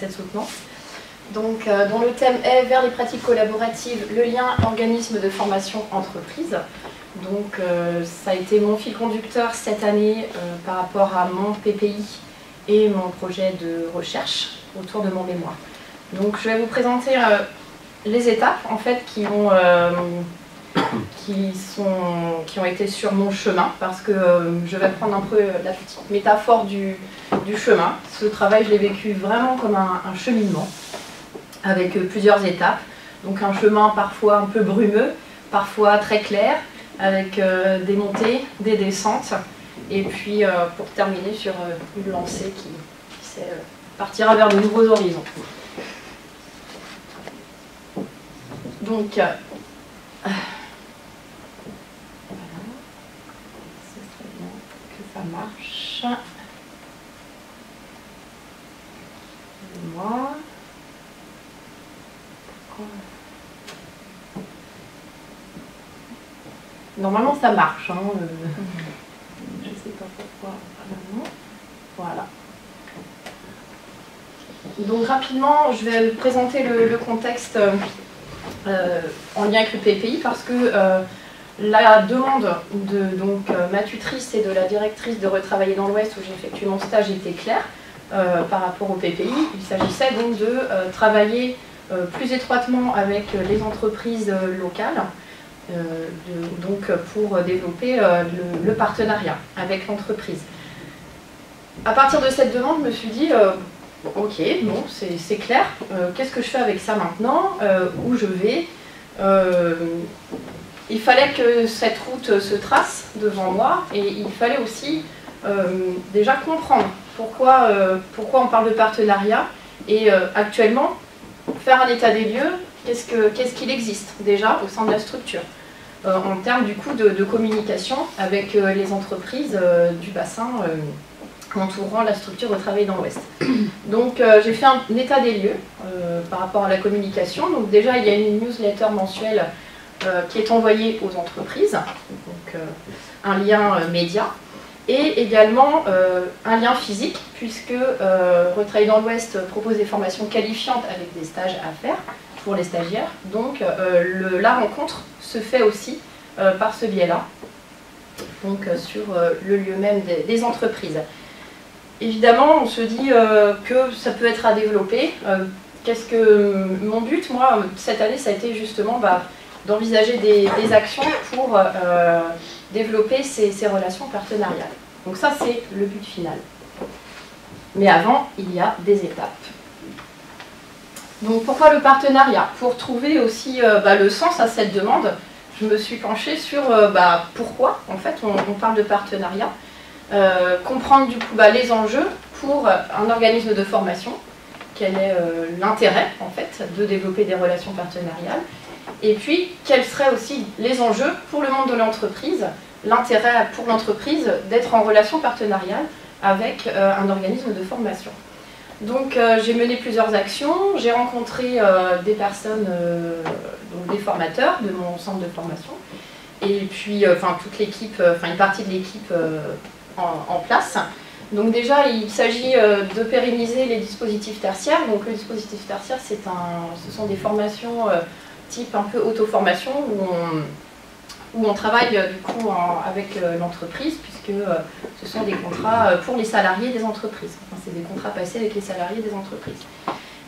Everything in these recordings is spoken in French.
cette soutenance. Donc, dont le thème est « Vers les pratiques collaboratives, le lien organisme de formation entreprise ». Donc, ça a été mon fil conducteur cette année par rapport à mon PPI et mon projet de recherche autour de mon mémoire. Donc, je vais vous présenter les étapes en fait qui ont été sur mon chemin, parce que je vais prendre un peu la petite métaphore du chemin. Ce travail, je l'ai vécu vraiment comme un cheminement, avec plusieurs étapes. Donc un chemin parfois un peu brumeux, parfois très clair, avec des montées, des descentes, et puis pour terminer sur une lancée qui partira vers de nouveaux horizons. Donc, voilà. Ce serait bien que ça marche. Excusez-moi. Normalement, ça marche. Hein, je ne sais pas pourquoi. Voilà. Donc, rapidement, je vais présenter le contexte en lien avec le PPI, parce que la demande de ma tutrice et de la directrice de Retravailler dans l'Ouest, où j'ai effectué mon stage, était claire par rapport au PPI. Il s'agissait donc de travailler plus étroitement avec les entreprises locales, donc pour développer le partenariat avec l'entreprise. À partir de cette demande, je me suis dit, ok, bon, c'est clair, qu'est-ce que je fais avec ça maintenant, où je vais. Il fallait que cette route se trace devant moi, et il fallait aussi déjà comprendre pourquoi on parle de partenariat, et actuellement faire un état des lieux, qu'est-ce qu'il existe déjà au sein de la structure, en termes du coup de communication avec les entreprises du bassin entourant la structure Retravailler dans l'Ouest. Donc j'ai fait un état des lieux par rapport à la communication. Donc déjà il y a une newsletter mensuelle qui est envoyée aux entreprises, donc un lien média, et également un lien physique, puisque Retravailler dans l'Ouest propose des formations qualifiantes avec des stages à faire pour les stagiaires. Donc la rencontre se fait aussi par ce biais-là, donc sur le lieu même des entreprises. Évidemment, on se dit que ça peut être à développer. Mon but, moi, cette année, ça a été justement d'envisager des actions pour développer ces relations partenariales. Donc ça, c'est le but final. Mais avant, il y a des étapes. Donc pourquoi le partenariat? Pour trouver aussi le sens à cette demande, je me suis penchée sur pourquoi, en fait, on parle de partenariat. Comprendre du coup les enjeux pour un organisme de formation, quel est l'intérêt en fait de développer des relations partenariales, et puis quels seraient aussi les enjeux pour le monde de l'entreprise, l'intérêt pour l'entreprise d'être en relation partenariale avec un organisme de formation. Donc j'ai mené plusieurs actions, j'ai rencontré des personnes, donc des formateurs de mon centre de formation, et puis toute l'équipe, une partie de l'équipe en place. Donc déjà, il s'agit de pérenniser les dispositifs tertiaires. Donc le dispositif tertiaire, ce sont des formations type un peu auto-formation où on travaille du coup avec l'entreprise, puisque ce sont des contrats pour les salariés des entreprises. Enfin, c'est des contrats passés avec les salariés des entreprises.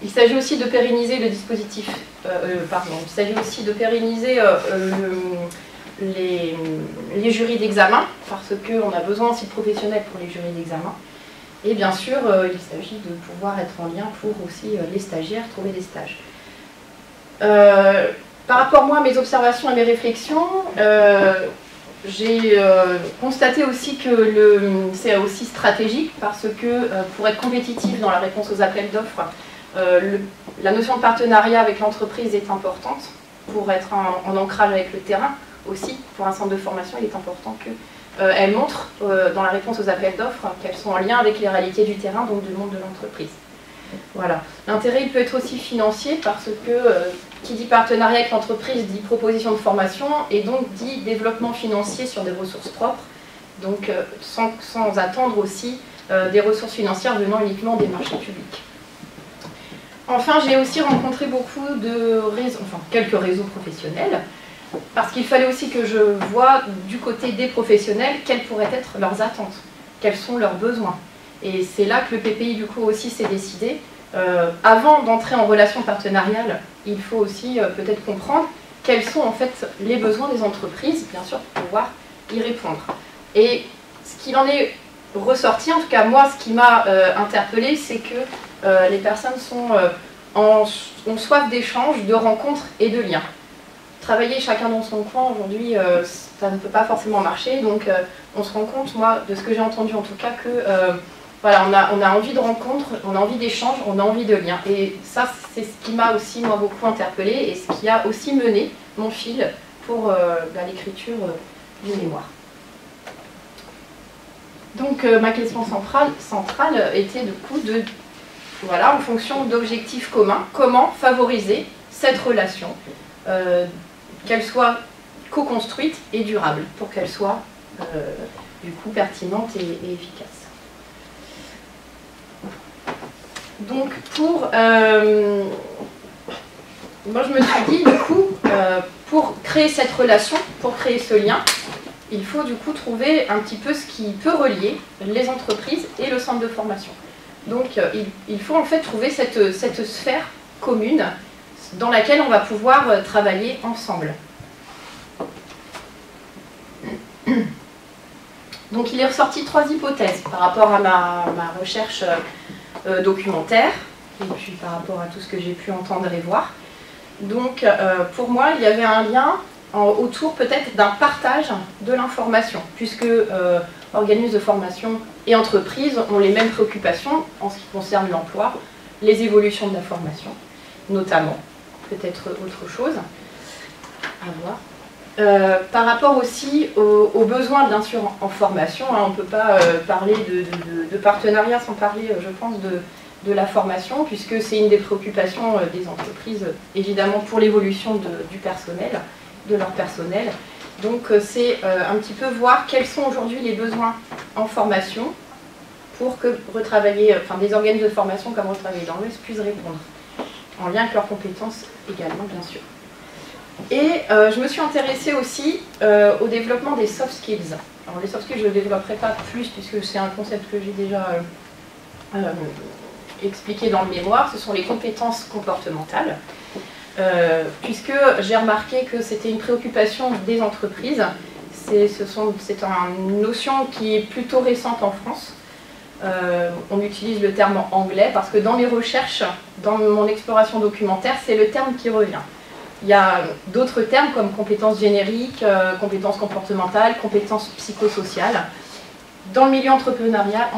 Il s'agit aussi de pérenniser le dispositif, il s'agit aussi de pérenniser les jurys d'examen, parce qu'on a besoin aussi de professionnels pour les jurys d'examen. Et bien sûr, il s'agit de pouvoir être en lien pour aussi les stagiaires, trouver des stages. Par rapport moi à mes observations et mes réflexions, j'ai constaté aussi que c'est aussi stratégique, parce que pour être compétitif dans la réponse aux appels d'offres, la notion de partenariat avec l'entreprise est importante, pour être en ancrage avec le terrain. Aussi, pour un centre de formation, il est important qu'elles montrent dans la réponse aux appels d'offres qu'elles sont en lien avec les réalités du terrain, donc du monde de l'entreprise. Voilà. L'intérêt, il peut être aussi financier, parce que qui dit partenariat avec l'entreprise dit proposition de formation, et donc dit développement financier sur des ressources propres, donc sans attendre aussi des ressources financières venant uniquement des marchés publics. Enfin, j'ai aussi rencontré beaucoup de réseaux, enfin quelques réseaux professionnels, parce qu'il fallait aussi que je vois du côté des professionnels quelles pourraient être leurs attentes, quels sont leurs besoins. Et c'est là que le PPI du coup aussi s'est décidé. Avant d'entrer en relation partenariale, il faut aussi peut-être comprendre quels sont en fait les besoins des entreprises, bien sûr, pour pouvoir y répondre. Et ce qu'il en est ressorti, en tout cas moi, ce qui m'a interpellée, c'est que les personnes ont soif d'échanges, de rencontres et de liens. Travailler chacun dans son coin, aujourd'hui, ça ne peut pas forcément marcher, donc on se rend compte, moi, de ce que j'ai entendu en tout cas, que voilà, on a envie de rencontres, on a envie d'échanges, on a envie de liens. Et ça, c'est ce qui m'a aussi, moi, beaucoup interpellée et ce qui a aussi mené mon fil pour l'écriture du mémoire. Donc ma question centrale était du coup de, voilà, en fonction d'objectifs communs, comment favoriser cette relation, qu'elle soit co-construite et durable, pour qu'elle soit du coup pertinente et efficace. Donc moi je me suis dit du coup, pour créer cette relation, pour créer ce lien, il faut du coup trouver un petit peu ce qui peut relier les entreprises et le centre de formation. Donc il faut en fait trouver cette sphère commune dans laquelle on va pouvoir travailler ensemble. Donc il est ressorti 3 hypothèses par rapport à ma recherche documentaire et puis par rapport à tout ce que j'ai pu entendre et voir. Donc pour moi il y avait un lien autour peut-être d'un partage de l'information, puisque organismes de formation et entreprises ont les mêmes préoccupations en ce qui concerne l'emploi, les évolutions de la formation, notamment, peut-être autre chose à voir. Par rapport aussi aux besoins, bien sûr, en formation, hein, on ne peut pas parler de partenariat sans parler, je pense, de la formation, puisque c'est une des préoccupations des entreprises, évidemment, pour l'évolution du personnel, de leur personnel. Donc c'est un petit peu voir quels sont aujourd'hui les besoins en formation pour que des organismes de formation comme Retravailler dans l'Ouest puissent répondre, en lien avec leurs compétences également, bien sûr. Et je me suis intéressée aussi au développement des soft skills. Alors les soft skills, je ne développerai pas plus puisque c'est un concept que j'ai déjà expliqué dans le mémoire. Ce sont les compétences comportementales. Puisque j'ai remarqué que c'était une préoccupation des entreprises. C'est une notion qui est plutôt récente en France. On utilise le terme en anglais parce que dans mes recherches, dans mon exploration documentaire, c'est le terme qui revient. Il y a d'autres termes comme compétences génériques, compétences comportementales, compétences psychosociales. Dans le milieu entrepreneurial,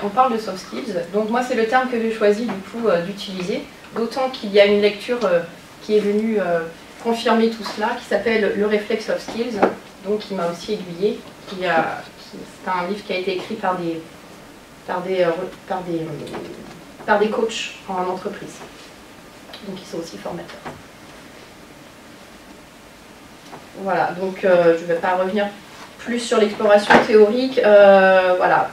on parle de soft skills. Donc moi, c'est le terme que j'ai choisi du coup d'utiliser. D'autant qu'il y a une lecture qui est venue confirmer tout cela, qui s'appelle Le réflexe soft skills, donc qui m'a aussi aiguillée. C'est un livre qui a été écrit par des coachs en entreprise, donc ils sont aussi formateurs. Voilà, donc je ne vais pas revenir plus sur l'exploration théorique. Voilà.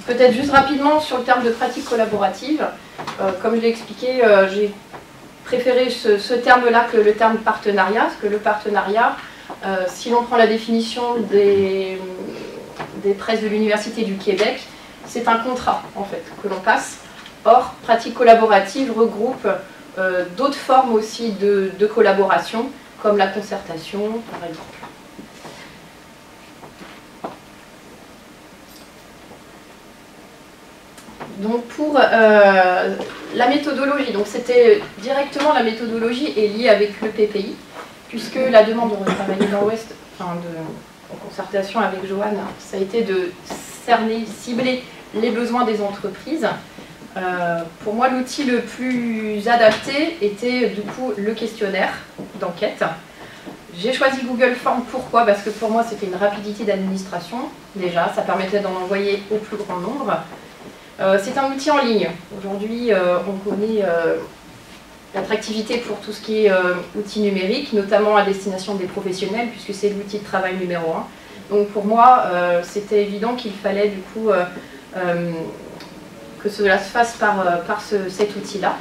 Peut-être juste rapidement sur le terme de pratique collaborative. Comme je l'ai expliqué, j'ai préféré ce terme-là que le terme partenariat, parce que le partenariat, si l'on prend la définition des presses de l'Université du Québec, c'est un contrat en fait que l'on passe. Or, pratique collaborative regroupe d'autres formes aussi de collaboration, comme la concertation par exemple. Donc pour la méthodologie, donc c'était directement la méthodologie est liée avec le PPI, puisque la demande de Retravailler dans l'Ouest, en concertation avec Joanne, ça a été de cerner, cibler les besoins des entreprises. Pour moi, l'outil le plus adapté était du coup le questionnaire d'enquête. J'ai choisi Google Forms, pourquoi? Parce que pour moi c'était une rapidité d'administration, déjà, ça permettait d'en envoyer au plus grand nombre. C'est un outil en ligne. Aujourd'hui, on connaît l'attractivité pour tout ce qui est outils numériques, notamment à destination des professionnels, puisque c'est l'outil de travail numéro 1. Donc pour moi, c'était évident qu'il fallait du coup que cela se fasse par cet outil-là.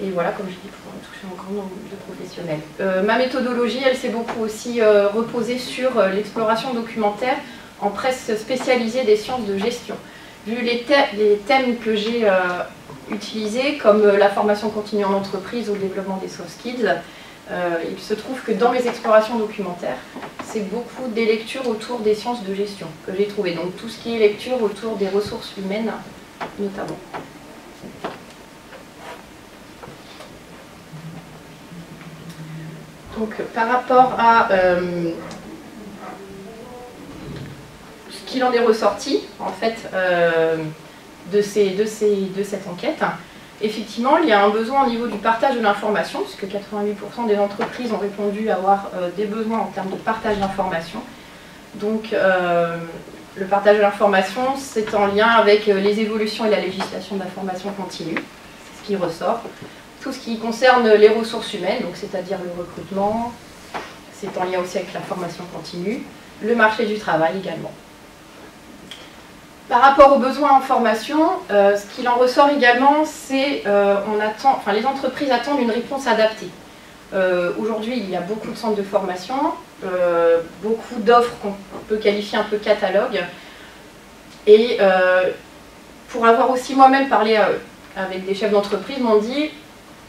Et voilà, comme je dis, pour toucher un grand nombre de professionnels. Ma méthodologie, elle s'est beaucoup aussi reposée sur l'exploration documentaire en presse spécialisée des sciences de gestion. Vu les thèmes que j'ai utilisés, comme la formation continue en entreprise ou le développement des soft skills, il se trouve que dans mes explorations documentaires, c'est beaucoup des lectures autour des sciences de gestion que j'ai trouvées. Donc tout ce qui est lecture autour des ressources humaines, notamment. Donc par rapport à ce qu'il en est ressorti, en fait, de cette enquête, effectivement, il y a un besoin au niveau du partage de l'information, puisque 88% des entreprises ont répondu avoir des besoins en termes de partage d'information. Donc, le partage de l'information, c'est en lien avec les évolutions et la législation de la formation continue, c'est ce qui ressort. Tout ce qui concerne les ressources humaines, donc c'est-à-dire le recrutement, c'est en lien aussi avec la formation continue, le marché du travail également. Par rapport aux besoins en formation, ce qu'il en ressort également, c'est les entreprises attendent une réponse adaptée. Aujourd'hui, il y a beaucoup de centres de formation, beaucoup d'offres qu'on peut qualifier un peu catalogue. Et pour avoir aussi moi-même parlé avec des chefs d'entreprise, m'ont dit,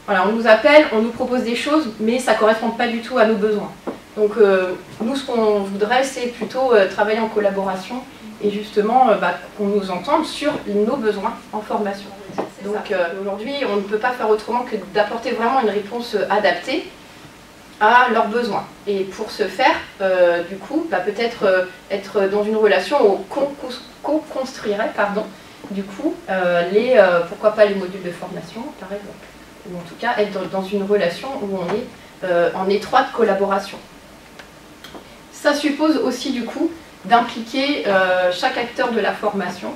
voilà, on nous appelle, on nous propose des choses, mais ça ne correspond pas du tout à nos besoins. Donc nous, ce qu'on voudrait, c'est plutôt travailler en collaboration et justement qu'on nous entende sur nos besoins en formation. Donc aujourd'hui, on ne peut pas faire autrement que d'apporter vraiment une réponse adaptée à leurs besoins. Et pour ce faire, du coup, peut-être être dans une relation où on construirait, du coup, pourquoi pas les modules de formation, par exemple. Ou en tout cas, être dans une relation où on est en étroite collaboration. Ça suppose aussi, du coup, d'impliquer chaque acteur de la formation.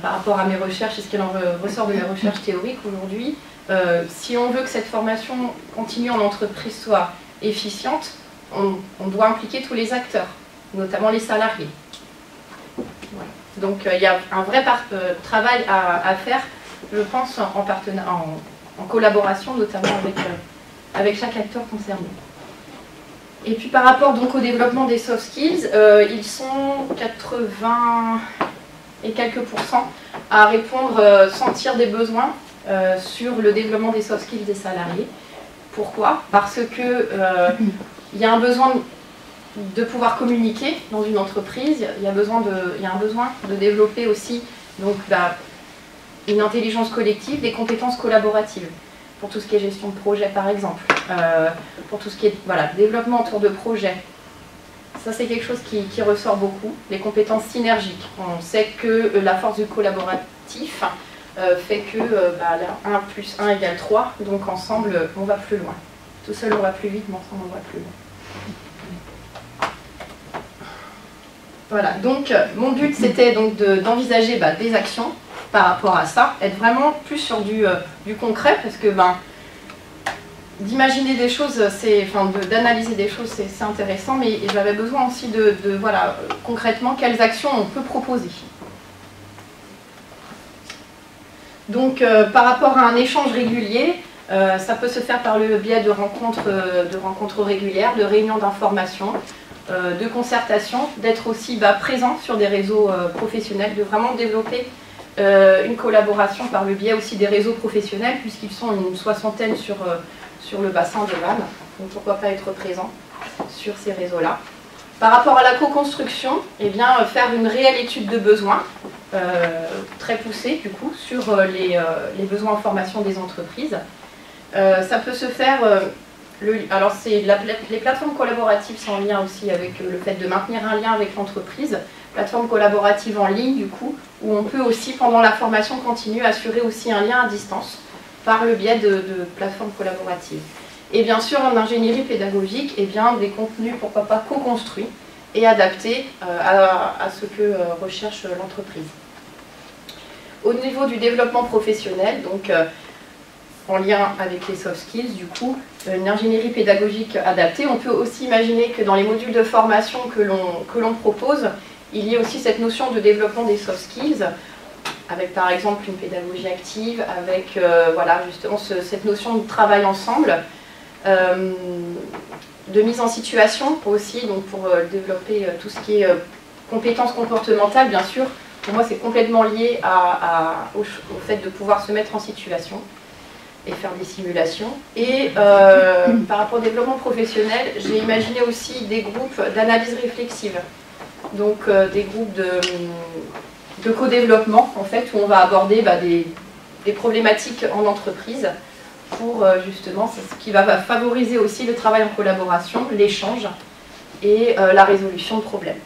Par rapport à mes recherches et ce qu'il en ressort de mes recherches théoriques aujourd'hui, si on veut que cette formation continue en entreprise soit efficiente, on doit impliquer tous les acteurs, notamment les salariés. Voilà. Donc il y a un vrai travail à faire, je pense, en collaboration, notamment avec chaque acteur concerné. Et puis par rapport donc au développement des soft skills, ils sont 80 et quelques pourcents à répondre, sentir des besoins sur le développement des soft skills des salariés. Pourquoi? Parce que il y a un besoin de pouvoir communiquer dans une entreprise, il y a un besoin de développer aussi donc, une intelligence collective, des compétences collaboratives. Pour tout ce qui est gestion de projet par exemple, pour tout ce qui est développement autour de projets. Ça c'est quelque chose qui ressort beaucoup, les compétences synergiques. On sait que la force du collaboratif fait que 1 plus 1 égale 3, donc ensemble on va plus loin. Tout seul on va plus vite, mais ensemble on va plus loin. Voilà, donc mon but c'était donc d'envisager des actions par rapport à ça, être vraiment plus sur du concret, parce que d'imaginer des choses, d'analyser des choses, c'est intéressant, mais j'avais besoin aussi de concrètement quelles actions on peut proposer. Donc par rapport à un échange régulier, ça peut se faire par le biais de rencontres régulières, de réunions d'information, de concertation, d'être aussi présent sur des réseaux professionnels, de vraiment développer une collaboration par le biais aussi des réseaux professionnels, puisqu'ils sont une soixantaine sur le bassin de Vannes, donc pourquoi pas être présent sur ces réseaux-là. Par rapport à la co-construction, faire une réelle étude de besoins, très poussée du coup, sur les besoins en formation des entreprises. Ça peut se faire, les plateformes collaboratives sont en lien aussi avec le fait de maintenir un lien avec l'entreprise, plateforme collaborative en ligne du coup, où on peut aussi pendant la formation continue assurer aussi un lien à distance par le biais de plateformes collaboratives. Et bien sûr en ingénierie pédagogique, des contenus pourquoi pas co-construits et adaptés à ce que recherche l'entreprise. Au niveau du développement professionnel, donc en lien avec les soft skills, du coup, une ingénierie pédagogique adaptée, on peut aussi imaginer que dans les modules de formation que l'on propose, il y a aussi cette notion de développement des soft skills avec par exemple une pédagogie active, avec voilà, justement cette notion de travail ensemble, de mise en situation aussi, donc pour développer tout ce qui est compétences comportementales, bien sûr. Pour moi, c'est complètement lié au fait de pouvoir se mettre en situation et faire des simulations. Et par rapport au développement professionnel, j'ai imaginé aussi des groupes d'analyse réflexive, donc des groupes de co-développement, en fait, où on va aborder des problématiques en entreprise pour justement, c'est ce qui va favoriser aussi le travail en collaboration, l'échange et la résolution de problèmes.